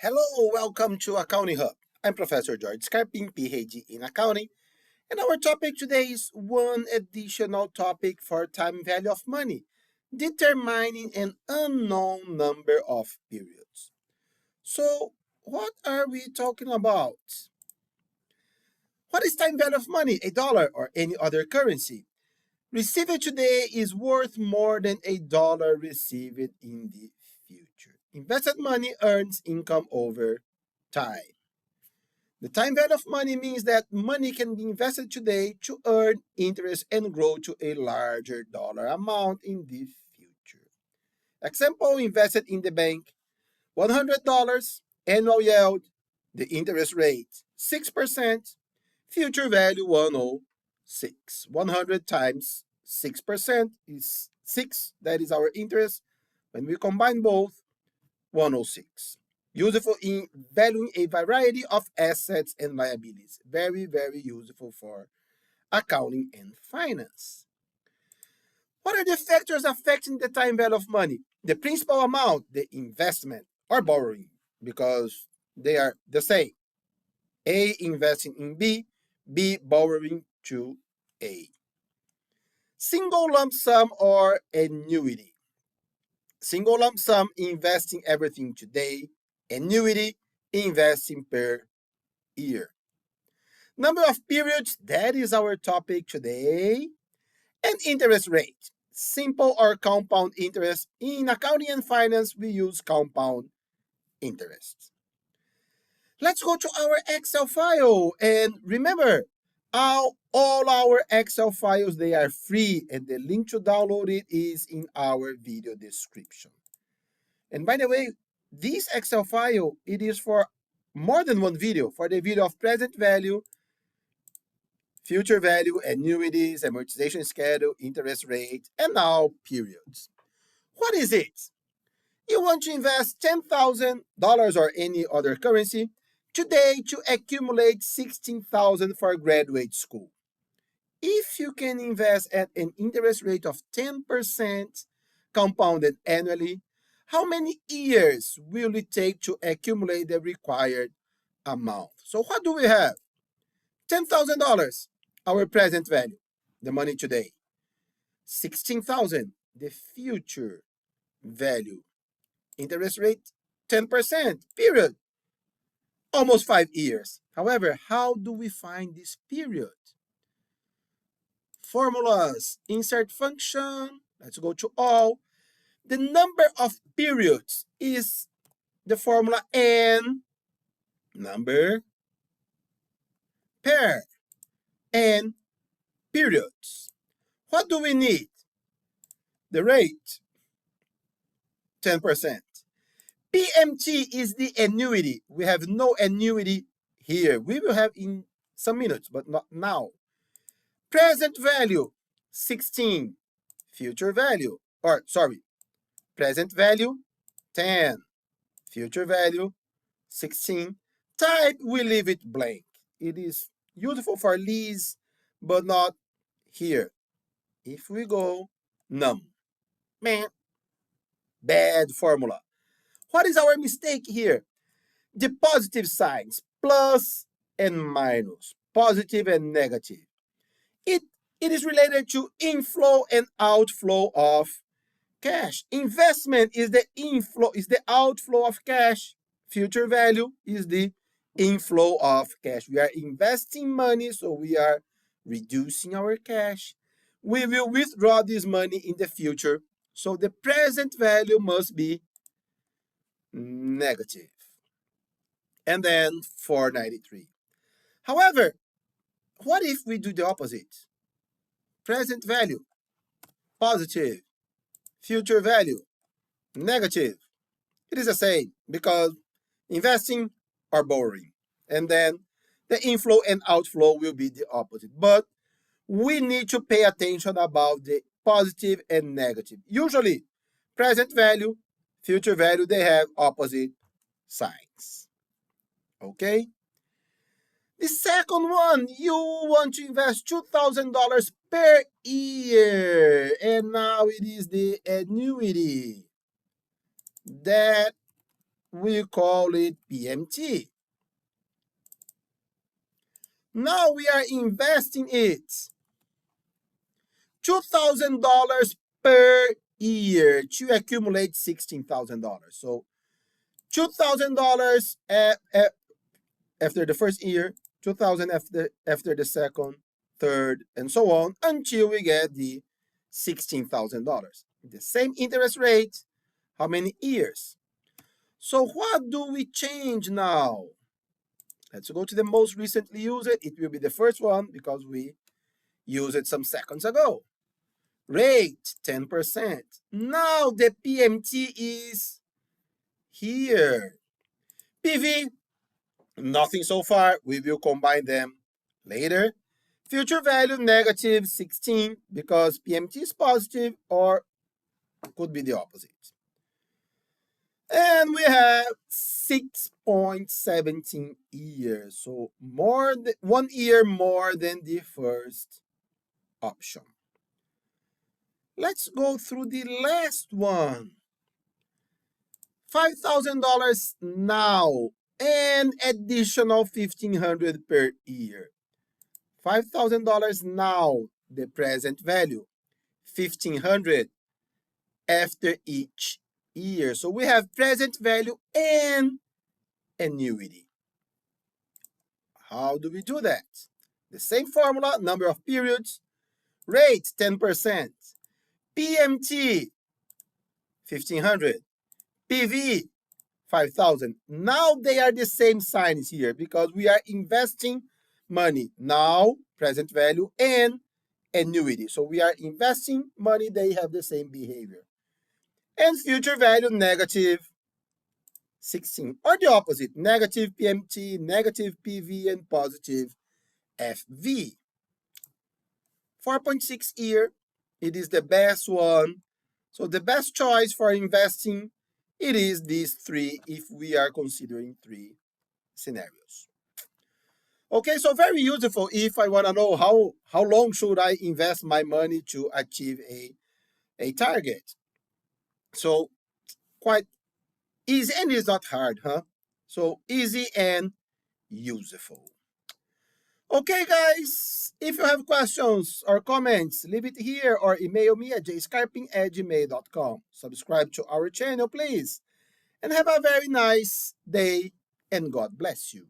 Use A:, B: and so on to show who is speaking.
A: Hello, welcome to Accounting Hub. I'm Professor George Scarpin, PhD in Accounting, and our topic today is one additional topic for time value of money, determining an unknown number of periods. So, what are we talking about? What is time value of money, a dollar or any other currency? Received today is worth more than a dollar received in the future. Invested money earns income over time. The time value of money means that money can be invested today to earn interest and grow to a larger dollar amount in the future. Example, invested in the bank, $100, annual yield, the interest rate 6%, future value 106. 100 times 6% is 6, that is our interest. When we combine both, 106. Useful in valuing a variety of assets and liabilities. Very, very useful for accounting and finance. What are the factors affecting the time value of money? The principal amount, the investment, or borrowing, because they are the same. A investing in B, B borrowing to A. Single lump sum or annuity. Single lump sum, investing everything today. Annuity, investing per year. Number of periods, that is our topic today. And interest rate, simple or compound interest. In accounting and finance, we use compound interest. Let's go to our Excel file. And remember, all our Excel files, they are free. And the link to download it is in our video description. And by the way, this Excel file, it is for more than one video. For the video of present value, future value, annuities, amortization schedule, interest rate, and now periods. What is it? You want to invest $10,000 or any other currency today to accumulate $16,000 for graduate school. If you can invest at an interest rate of 10% compounded annually, how many years will it take to accumulate the required amount? So what do we have? $10,000, our present value, the money today. 16,000, the future value. Interest rate 10%, period. Almost 5 years. However, how do we find this period? Formulas, insert function, let's go to all. The number of periods is the formula n number pair n periods. What do we need? The rate, 10%. PMT is the annuity. We have no annuity here. We will have in some minutes, but not now. Present value, 16. Future value, present value, 10. Future value, 16. Type, we leave it blank. It is useful for lease, but not here. If we go num, man, bad formula. What is our mistake here? The positive signs, plus and minus, positive and negative. It is related to inflow and outflow of cash. Investment is the inflow, is the outflow of cash. Future value is the inflow of cash. We are investing money, so we are reducing our cash. We will withdraw this money in the future, so the present value must be negative. And then 493. However, what if we do the opposite? Present value, positive. Future value, negative. It is the same because investing or borrowing. And then the inflow and outflow will be the opposite. But we need to pay attention about the positive and negative. Usually, present value, future value, they have opposite signs. Okay? The second one, you want to invest $2,000 per year. And now it is the annuity. That we call it PMT. Now we are investing it $2,000 per year to accumulate $16,000. So $2,000 after the first year, 2,000 after the second, third, and so on until we get the $16,000. The same interest rate, how many years? So what do we change now? Let's go to the most recently used. It will be the first one because we used it some seconds ago. Rate 10%. Now the PMT is here. PV, nothing so far. We will combine them later. Future value negative 16 because PMT is positive or could be the opposite. And we have 6.17 years. So 1 year more than the first option. Let's go through the last one. $5,000 now and additional $1,500 per year. $5,000 now, the present value. $1,500 after each year. So we have present value and annuity. How do we do that? The same formula, number of periods, rate 10%, PMT 1,500, PV 5,000. Now they are the same signs here because we are investing money now, present value, and annuity. So we are investing money, they have the same behavior. And future value negative 16, or the opposite, negative PMT, negative PV, and positive FV. 4.6 year, it is the best one. So the best choice for investing, it is these three if we are considering three scenarios. Okay, so very useful if I want to know how long should I invest my money to achieve a target. So quite easy, and it's not hard, huh? So easy and useful. Okay, guys, if you have questions or comments, leave it here or email me at jscarping@gmail.com. Subscribe to our channel, please. And have a very nice day, and God bless you.